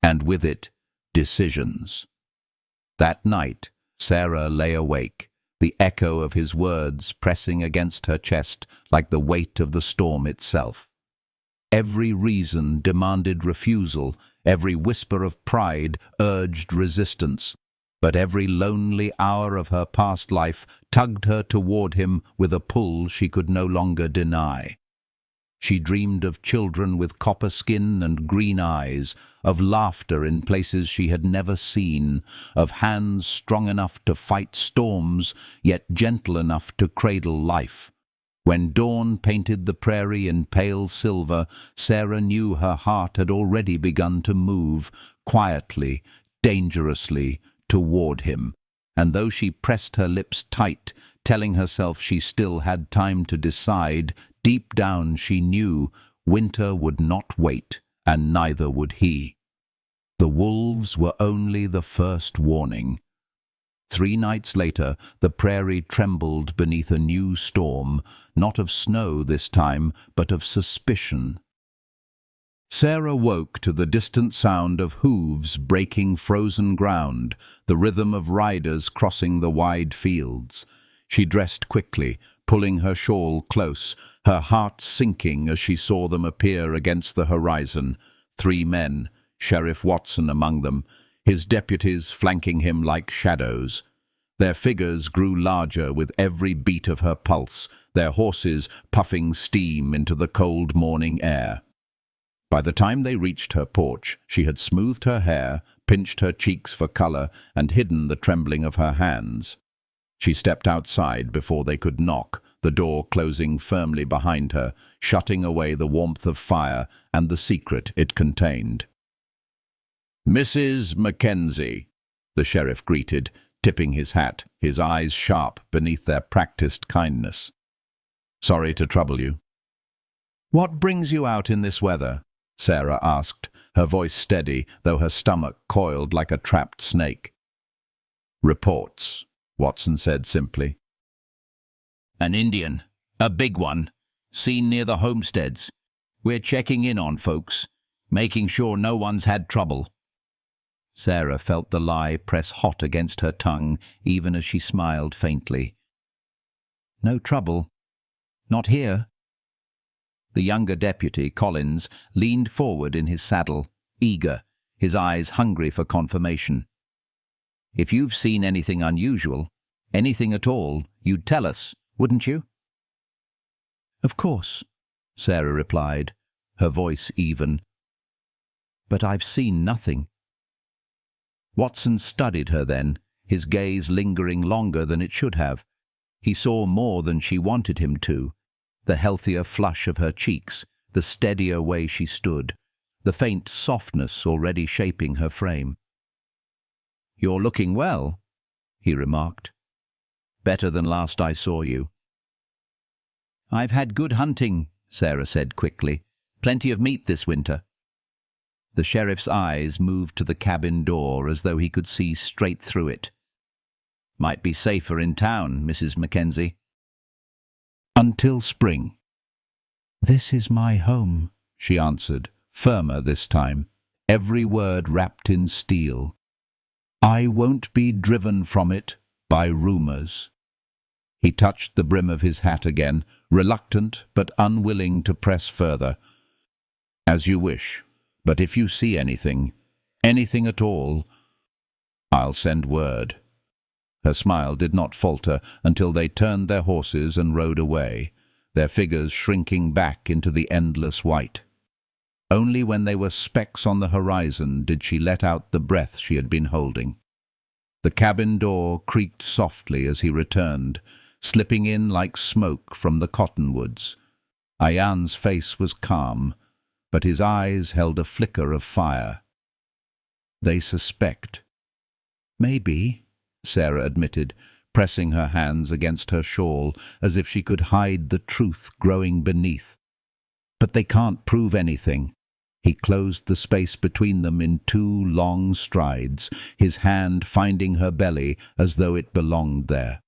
and with it, decisions." That night, Sarah lay awake, the echo of his words pressing against her chest like the weight of the storm itself. Every reason demanded refusal, every whisper of pride urged resistance, but every lonely hour of her past life tugged her toward him with a pull she could no longer deny. She dreamed of children with copper skin and green eyes, of laughter in places she had never seen, of hands strong enough to fight storms, yet gentle enough to cradle life. When dawn painted the prairie in pale silver, Sarah knew her heart had already begun to move, quietly, dangerously, toward him. And though she pressed her lips tight, telling herself she still had time to decide, deep down she knew winter would not wait, and neither would he. The wolves were only the first warning. 3 nights later, the prairie trembled beneath a new storm, not of snow this time, but of suspicion. Sarah woke to the distant sound of hooves breaking frozen ground, the rhythm of riders crossing the wide fields. She dressed quickly, pulling her shawl close, her heart sinking as she saw them appear against the horizon. 3 men, Sheriff Watson among them, his deputies flanking him like shadows. Their figures grew larger with every beat of her pulse, their horses puffing steam into the cold morning air. By the time they reached her porch, she had smoothed her hair, pinched her cheeks for color, and hidden the trembling of her hands. She stepped outside before they could knock, the door closing firmly behind her, shutting away the warmth of fire and the secret it contained. "Mrs. Mackenzie," the sheriff greeted, tipping his hat, his eyes sharp beneath their practiced kindness. "Sorry to trouble you." "What brings you out in this weather?" Sarah asked, her voice steady, though her stomach coiled like a trapped snake. "Reports," Watson said simply. "An Indian, a big one, seen near the homesteads. We're checking in on folks, making sure no one's had trouble." Sarah felt the lie press hot against her tongue, even as she smiled faintly. "No trouble? Not here?" The younger deputy, Collins, leaned forward in his saddle, eager, his eyes hungry for confirmation. "If you've seen anything unusual, anything at all, you'd tell us, wouldn't you?" "Of course," Sarah replied, her voice even. "But I've seen nothing." Watson studied her then, his gaze lingering longer than it should have. He saw more than she wanted him to, the healthier flush of her cheeks, the steadier way she stood, the faint softness already shaping her frame. "You're looking well," he remarked. "Better than last I saw you." "I've had good hunting," Sarah said quickly. "Plenty of meat this winter." The sheriff's eyes moved to the cabin door as though he could see straight through it. "Might be safer in town, Mrs. Mackenzie." "Until spring." "This is my home," she answered, firmer this time, every word wrapped in steel. "I won't be driven from it by rumors." He touched the brim of his hat again, reluctant but unwilling to press further. "As you wish, but if you see anything at all, I'll send word." Her smile did not falter until they turned their horses and rode away, their figures shrinking back into the endless white. Only when they were specks on the horizon did she let out the breath she had been holding. The cabin door creaked softly as he returned, slipping in like smoke from the cottonwoods. Ayan's face was calm, but his eyes held a flicker of fire. "They suspect." Maybe, Sarah admitted, pressing her hands against her shawl as if she could hide the truth growing beneath. But they can't prove anything. He closed the space between them in 2 long strides, his hand finding her belly as though it belonged there.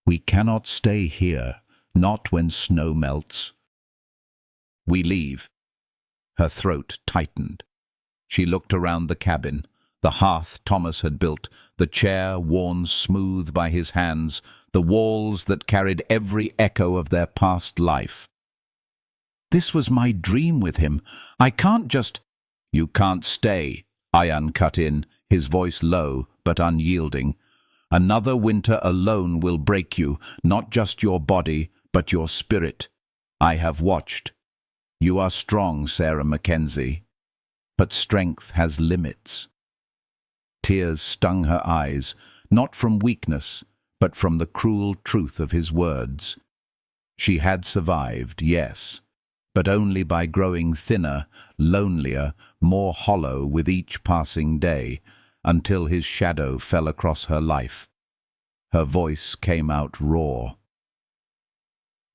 We cannot stay here, not when snow melts. We leave. Her throat tightened. She looked around the cabin, the hearth Thomas had built, the chair worn smooth by his hands, the walls that carried every echo of their past life. This was my dream with him. I can't just— You can't stay, Ian cut in, his voice low but unyielding. Another winter alone will break you, not just your body, but your spirit. I have watched. You are strong, Sarah Mackenzie, but strength has limits. Tears stung her eyes, not from weakness, but from the cruel truth of his words. She had survived, yes, but only by growing thinner, lonelier, more hollow with each passing day, until his shadow fell across her life. Her voice came out raw.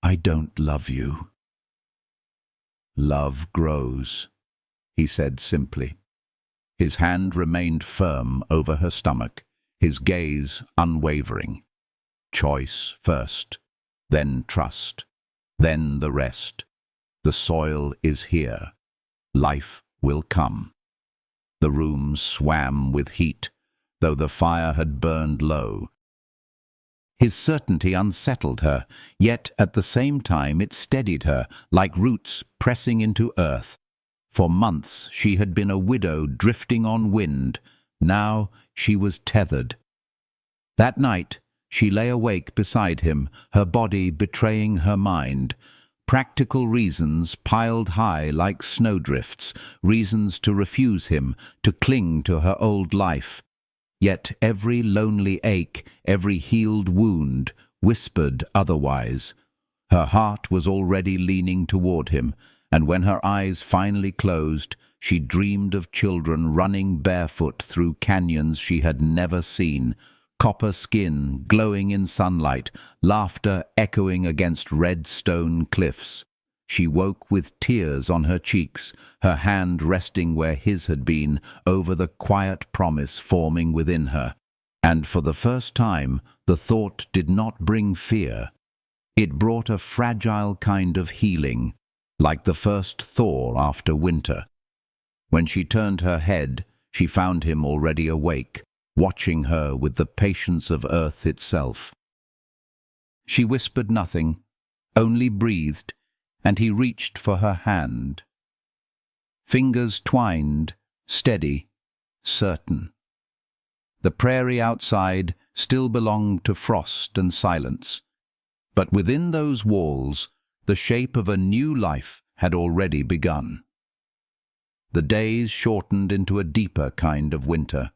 I don't love you. Love grows, he said simply. His hand remained firm over her stomach, his gaze unwavering. Choice first, then trust, then the rest. The soil is here. Life will come. The room swam with heat, though the fire had burned low. His certainty unsettled her, yet at the same time it steadied her, like roots pressing into earth. For months she had been a widow drifting on wind. Now she was tethered. That night she lay awake beside him, her body betraying her mind. Practical reasons piled high like snowdrifts, reasons to refuse him, to cling to her old life. Yet every lonely ache, every healed wound, whispered otherwise. Her heart was already leaning toward him, and when her eyes finally closed, she dreamed of children running barefoot through canyons she had never seen, copper skin glowing in sunlight, laughter echoing against red stone cliffs. She woke with tears on her cheeks, her hand resting where his had been, over the quiet promise forming within her. And for the first time, the thought did not bring fear. It brought a fragile kind of healing, like the first thaw after winter. When she turned her head, she found him already awake, watching her with the patience of earth itself. She whispered nothing, only breathed, and he reached for her hand. Fingers twined, steady, certain. The prairie outside still belonged to frost and silence, but within those walls the shape of a new life had already begun. The days shortened into a deeper kind of winter,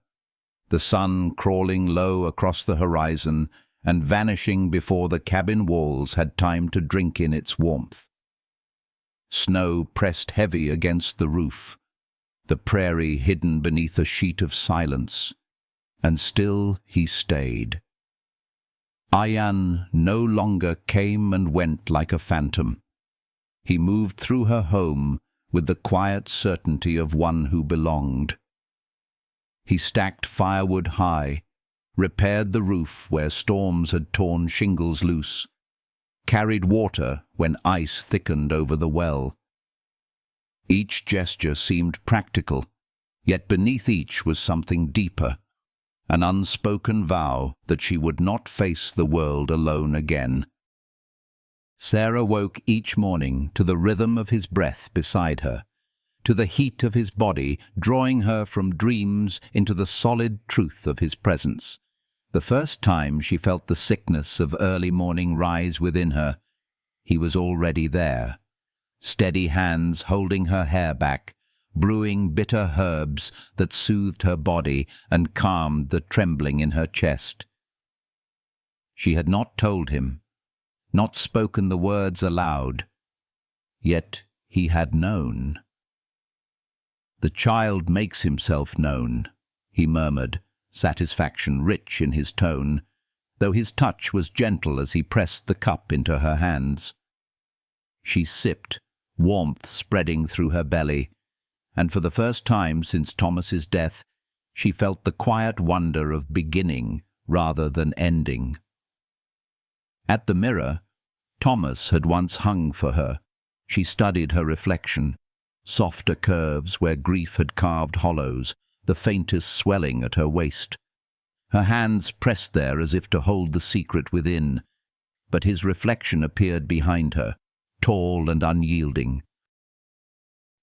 the sun crawling low across the horizon and vanishing before the cabin walls had time to drink in its warmth. Snow pressed heavy against the roof, the prairie hidden beneath a sheet of silence, and still he stayed. Ian no longer came and went like a phantom. He moved through her home with the quiet certainty of one who belonged. He stacked firewood high, repaired the roof where storms had torn shingles loose, carried water when ice thickened over the well. Each gesture seemed practical, yet beneath each was something deeper, an unspoken vow that she would not face the world alone again. Sarah woke each morning to the rhythm of his breath beside her, to the heat of his body drawing her from dreams into the solid truth of his presence. The first time she felt the sickness of early morning rise within her, he was already there, steady hands holding her hair back, brewing bitter herbs that soothed her body and calmed the trembling in her chest. She had not told him, not spoken the words aloud, yet he had known. "The child makes himself known," he murmured, satisfaction rich in his tone, though his touch was gentle as he pressed the cup into her hands. She sipped, warmth spreading through her belly, and for the first time since Thomas's death, she felt the quiet wonder of beginning rather than ending. At the mirror, Thomas had once hung for her. She studied her reflection, softer curves where grief had carved hollows, the faintest swelling at her waist. Her hands pressed there as if to hold the secret within, but his reflection appeared behind her, tall and unyielding.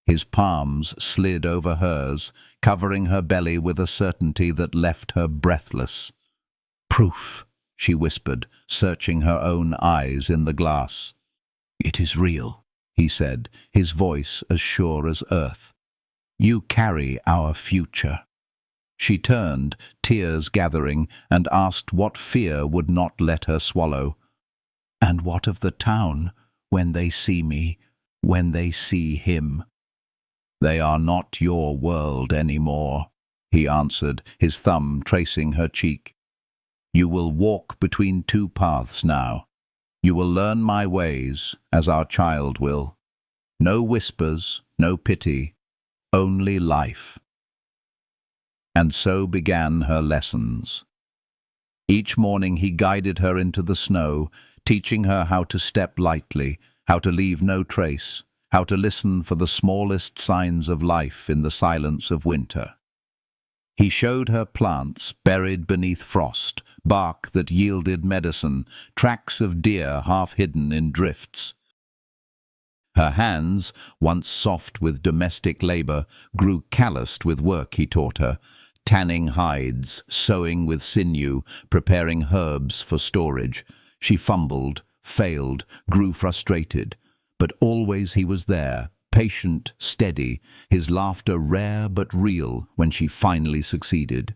His palms slid over hers, covering her belly with a certainty that left her breathless. "Proof," she whispered, searching her own eyes in the glass. "It is real," he said, his voice as sure as earth. "You carry our future." She turned, tears gathering, and asked what fear would not let her swallow. "And what of the town, when they see me, when they see him?" "They are not your world any more," he answered, his thumb tracing her cheek. "You will walk between two paths now. You will learn my ways, as our child will. No whispers, no pity, only life." And so began her lessons. Each morning he guided her into the snow, teaching her how to step lightly, how to leave no trace, how to listen for the smallest signs of life in the silence of winter. He showed her plants buried beneath frost, bark that yielded medicine, tracks of deer half hidden in drifts. Her hands, once soft with domestic labor, grew calloused with work he taught her, tanning hides, sewing with sinew, preparing herbs for storage. She fumbled, failed, grew frustrated, but always he was there, patient, steady, his laughter rare but real when she finally succeeded.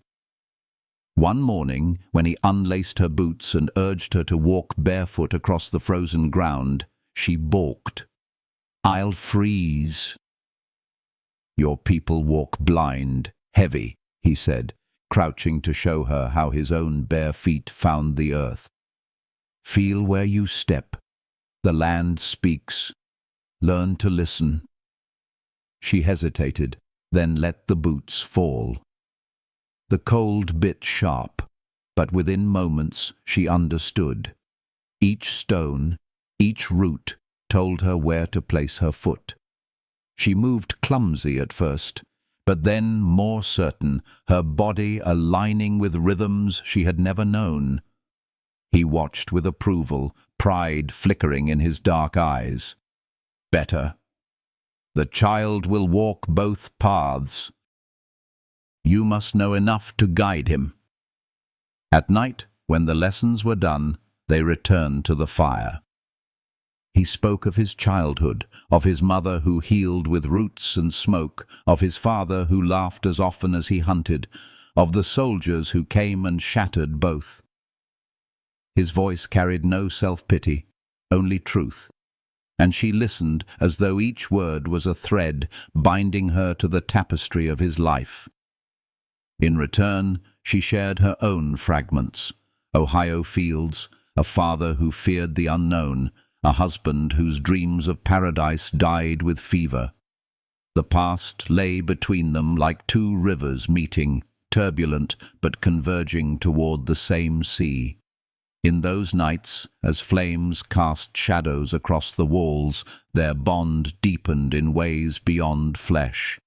One morning, when he unlaced her boots and urged her to walk barefoot across the frozen ground, she balked. "I'll freeze." "Your people walk blind, heavy," he said, crouching to show her how his own bare feet found the earth. "Feel where you step. The land speaks. Learn to listen." She hesitated, then let the boots fall. The cold bit sharp, but within moments she understood. Each stone, each root, told her where to place her foot. She moved clumsy at first, but then more certain, her body aligning with rhythms she had never known. He watched with approval, pride flickering in his dark eyes. "Better. The child will walk both paths. You must know enough to guide him." At night, when the lessons were done, they returned to the fire. He spoke of his childhood, of his mother who healed with roots and smoke, of his father who laughed as often as he hunted, of the soldiers who came and shattered both. His voice carried no self-pity, only truth, and she listened as though each word was a thread binding her to the tapestry of his life. In return, she shared her own fragments: Ohio fields, a father who feared the unknown, a husband whose dreams of paradise died with fever. The past lay between them like two rivers meeting, turbulent but converging toward the same sea. In those nights, as flames cast shadows across the walls, their bond deepened in ways beyond flesh.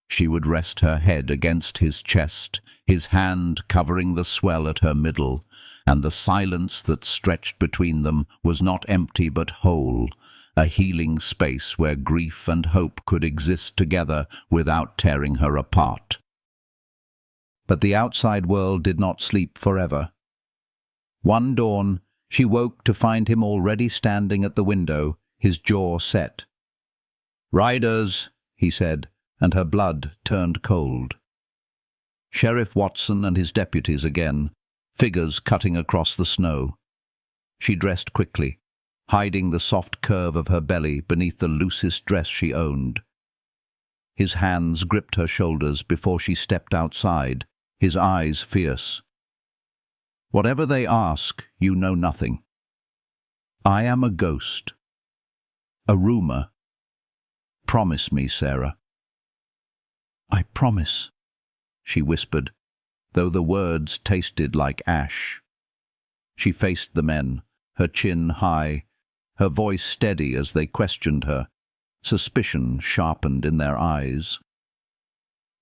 She would rest her head against his chest, his hand covering the swell at her middle, and the silence that stretched between them was not empty but whole, a healing space where grief and hope could exist together without tearing her apart. But the outside world did not sleep forever. One dawn, she woke to find him already standing at the window, his jaw set. "Riders," he said, and her blood turned cold. Sheriff Watson and his deputies again, figures cutting across the snow. She dressed quickly, hiding the soft curve of her belly beneath the loosest dress she owned. His hands gripped her shoulders before she stepped outside, his eyes fierce. "Whatever they ask, you know nothing. I am a ghost, a rumor. Promise me, Sarah." "I promise," she whispered, though the words tasted like ash. She faced the men, her chin high, her voice steady as they questioned her, suspicion sharpened in their eyes.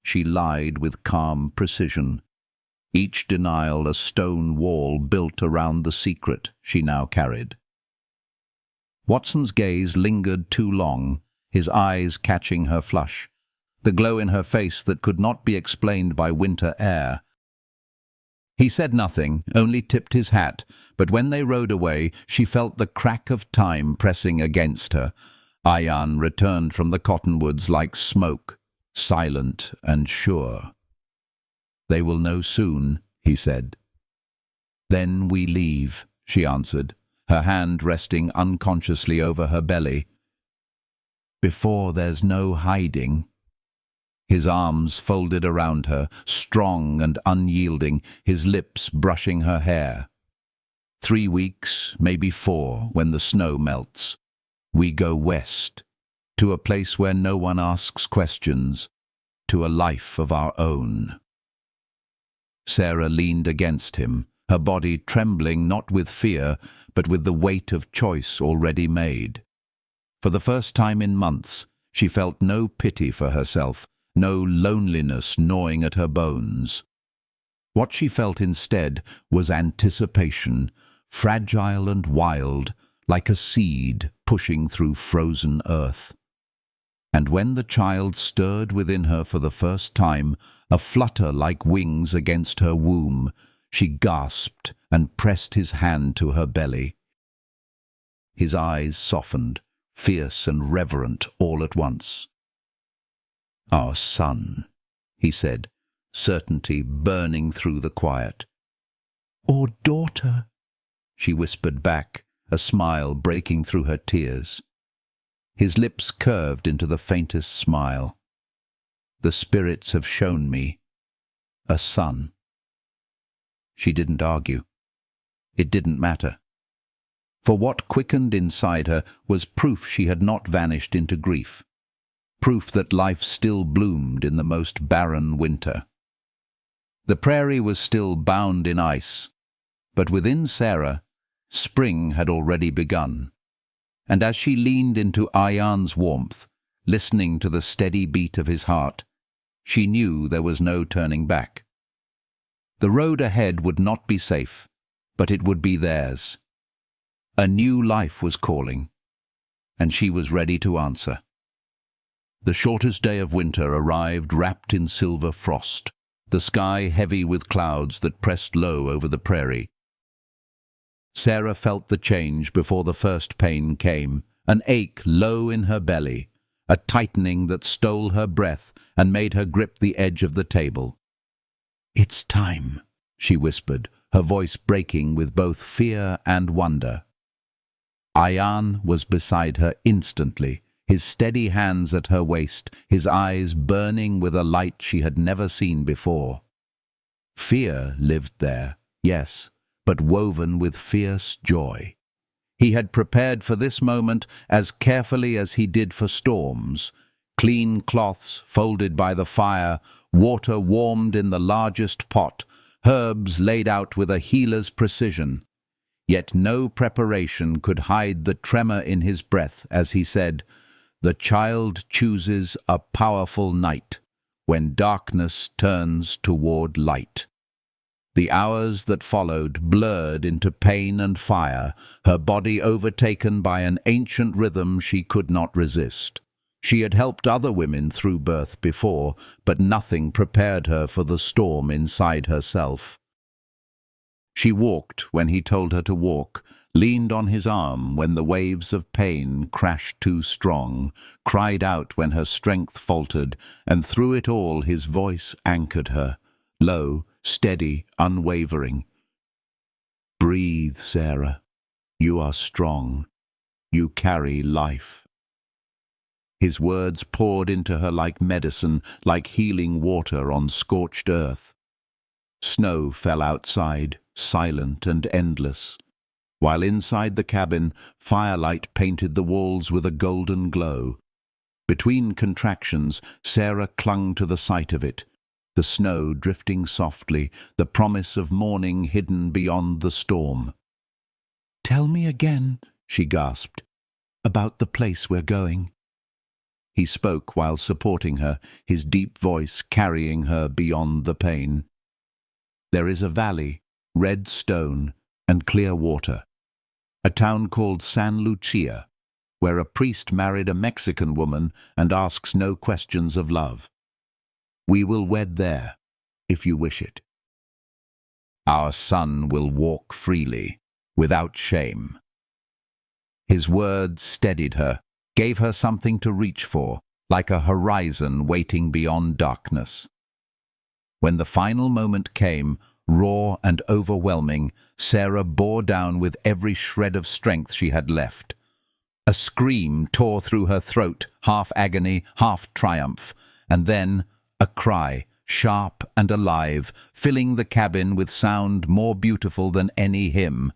She lied with calm precision, each denial a stone wall built around the secret she now carried. Watson's gaze lingered too long, his eyes catching her flush, the glow in her face that could not be explained by winter air. He said nothing, only tipped his hat, but when they rode away, she felt the crack of time pressing against her. Ayan returned from the cottonwoods like smoke, silent and sure. "They will know soon," he said. "Then we leave," she answered, her hand resting unconsciously over her belly. "Before there's no hiding." His arms folded around her, strong and unyielding, his lips brushing her hair. 3 weeks, maybe 4, when the snow melts. We go west, to a place where no one asks questions, to a life of our own. Sarah leaned against him, her body trembling not with fear, but with the weight of choice already made. For the first time in months, she felt no pity for herself, no loneliness gnawing at her bones. What she felt instead was anticipation, fragile and wild, like a seed pushing through frozen earth. And when the child stirred within her for the first time, a flutter like wings against her womb, she gasped and pressed his hand to her belly. His eyes softened, fierce and reverent all at once. "Our son," he said, certainty burning through the quiet. "Or daughter," she whispered back, a smile breaking through her tears. His lips curved into the faintest smile. "The spirits have shown me a son." She didn't argue. It didn't matter. For what quickened inside her was proof she had not vanished into grief. Proof that life still bloomed in the most barren winter. The prairie was still bound in ice, but within Sarah, spring had already begun. And as she leaned into Ayan's warmth, listening to the steady beat of his heart, she knew there was no turning back. The road ahead would not be safe, but it would be theirs. A new life was calling, and she was ready to answer. The shortest day of winter arrived wrapped in silver frost, the sky heavy with clouds that pressed low over the prairie. Sarah felt the change before the first pain came, an ache low in her belly, a tightening that stole her breath and made her grip the edge of the table. "It's time," she whispered, her voice breaking with both fear and wonder. Ayan was beside her instantly, his steady hands at her waist, his eyes burning with a light she had never seen before. Fear lived there, yes, but woven with fierce joy. He had prepared for this moment as carefully as he did for storms. Clean cloths folded by the fire, water warmed in the largest pot, herbs laid out with a healer's precision. Yet no preparation could hide the tremor in his breath as he said, "The child chooses a powerful night, when darkness turns toward light." The hours that followed blurred into pain and fire, her body overtaken by an ancient rhythm she could not resist. She had helped other women through birth before, but nothing prepared her for the storm inside herself. She walked when he told her to walk, leaned on his arm when the waves of pain crashed too strong, cried out when her strength faltered, and through it all his voice anchored her, low, steady, unwavering. "Breathe, Sarah. You are strong. You carry life." His words poured into her like medicine, like healing water on scorched earth. Snow fell outside, silent and endless, while inside the cabin, firelight painted the walls with a golden glow. Between contractions, Sarah clung to the sight of it, the snow drifting softly, the promise of morning hidden beyond the storm. "Tell me again," she gasped, "about the place we're going." He spoke while supporting her, his deep voice carrying her beyond the pain. "There is a valley, red stone, and clear water. A town called San Lucia, where a priest married a Mexican woman and asks no questions of love. We will wed there, if you wish it. Our son will walk freely, without shame." His words steadied her, gave her something to reach for, like a horizon waiting beyond darkness. When the final moment came, raw and overwhelming, Sarah bore down with every shred of strength she had left. A scream tore through her throat, half agony, half triumph, and then a cry, sharp and alive, filling the cabin with sound more beautiful than any hymn.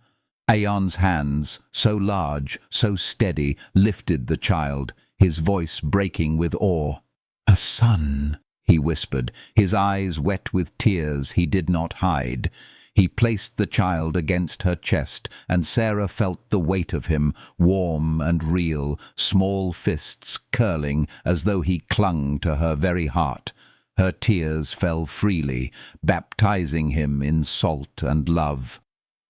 Ayan's hands, so large, so steady, lifted the child, his voice breaking with awe. "A son," he whispered, his eyes wet with tears he did not hide. He placed the child against her chest, and Sarah felt the weight of him, warm and real, small fists curling as though he clung to her very heart. Her tears fell freely, baptizing him in salt and love.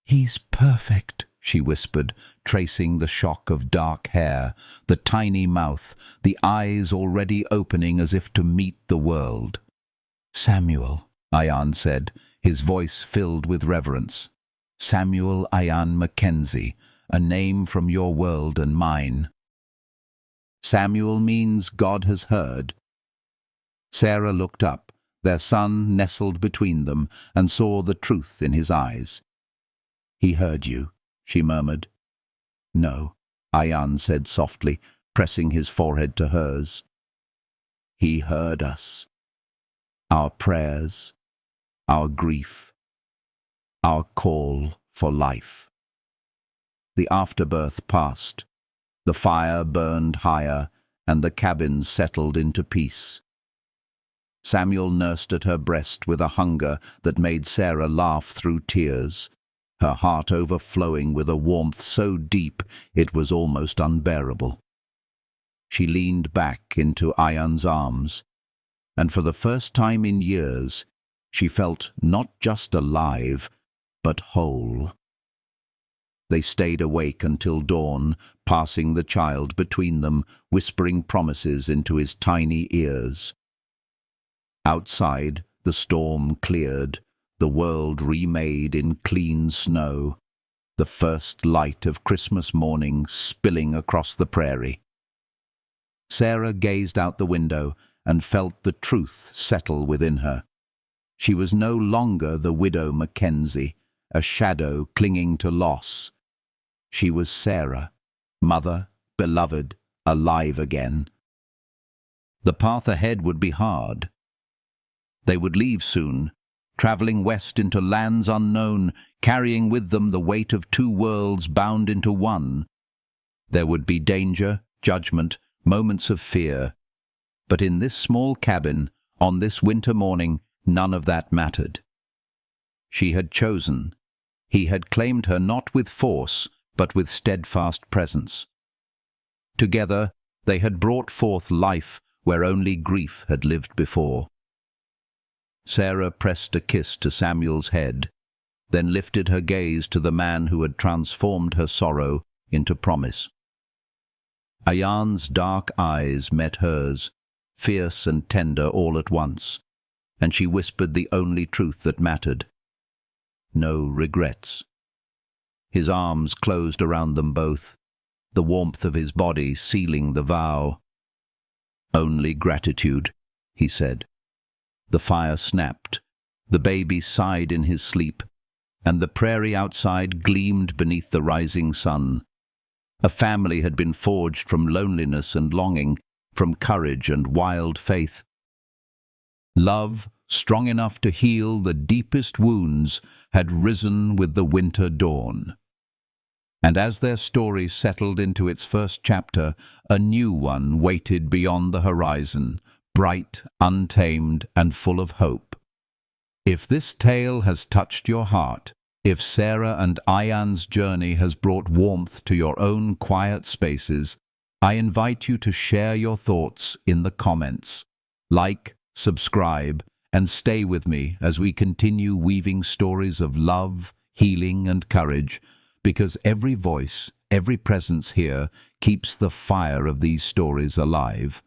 "He's perfect," she whispered, tracing the shock of dark hair, the tiny mouth, the eyes already opening as if to meet the world. "Samuel," Ayan said, his voice filled with reverence. "Samuel Ayan Mackenzie, a name from your world and mine." Samuel means God has heard. Sarah looked up, their son nestled between them, and saw the truth in his eyes. "He heard you," she murmured. "No," Ayan said softly, pressing his forehead to hers. "He heard us. Our prayers, our grief, our call for life." The afterbirth passed. The fire burned higher, and the cabin settled into peace. Samuel nursed at her breast with a hunger that made Sarah laugh through tears, her heart overflowing with a warmth so deep it was almost unbearable. She leaned back into Ayan's arms, and for the first time in years she felt not just alive, but whole. They stayed awake until dawn, passing the child between them, whispering promises into his tiny ears. Outside, the storm cleared, the world remade in clean snow, the first light of Christmas morning spilling across the prairie. Sarah gazed out the window and felt the truth settle within her. She was no longer the widow Mackenzie, a shadow clinging to loss. She was Sarah, mother, beloved, alive again. The path ahead would be hard. They would leave soon, travelling west into lands unknown, carrying with them the weight of two worlds bound into one. There would be danger, judgment, moments of fear. But in this small cabin, on this winter morning, none of that mattered. She had chosen. He had claimed her not with force, but with steadfast presence. Together, they had brought forth life where only grief had lived before. Sarah pressed a kiss to Samuel's head, then lifted her gaze to the man who had transformed her sorrow into promise. Ayan's dark eyes met hers, fierce and tender all at once, and she whispered the only truth that mattered. No regrets. His arms closed around them both, the warmth of his body sealing the vow. "Only gratitude," he said. The fire snapped, the baby sighed in his sleep, and the prairie outside gleamed beneath the rising sun. A family had been forged from loneliness and longing, from courage and wild faith. Love, strong enough to heal the deepest wounds, had risen with the winter dawn. And as their story settled into its first chapter, a new one waited beyond the horizon, bright, untamed, and full of hope. If this tale has touched your heart, if Sarah and Ayan's journey has brought warmth to your own quiet spaces, I invite you to share your thoughts in the comments. Like, subscribe, and stay with me as we continue weaving stories of love, healing, and courage, because every voice, every presence here keeps the fire of these stories alive.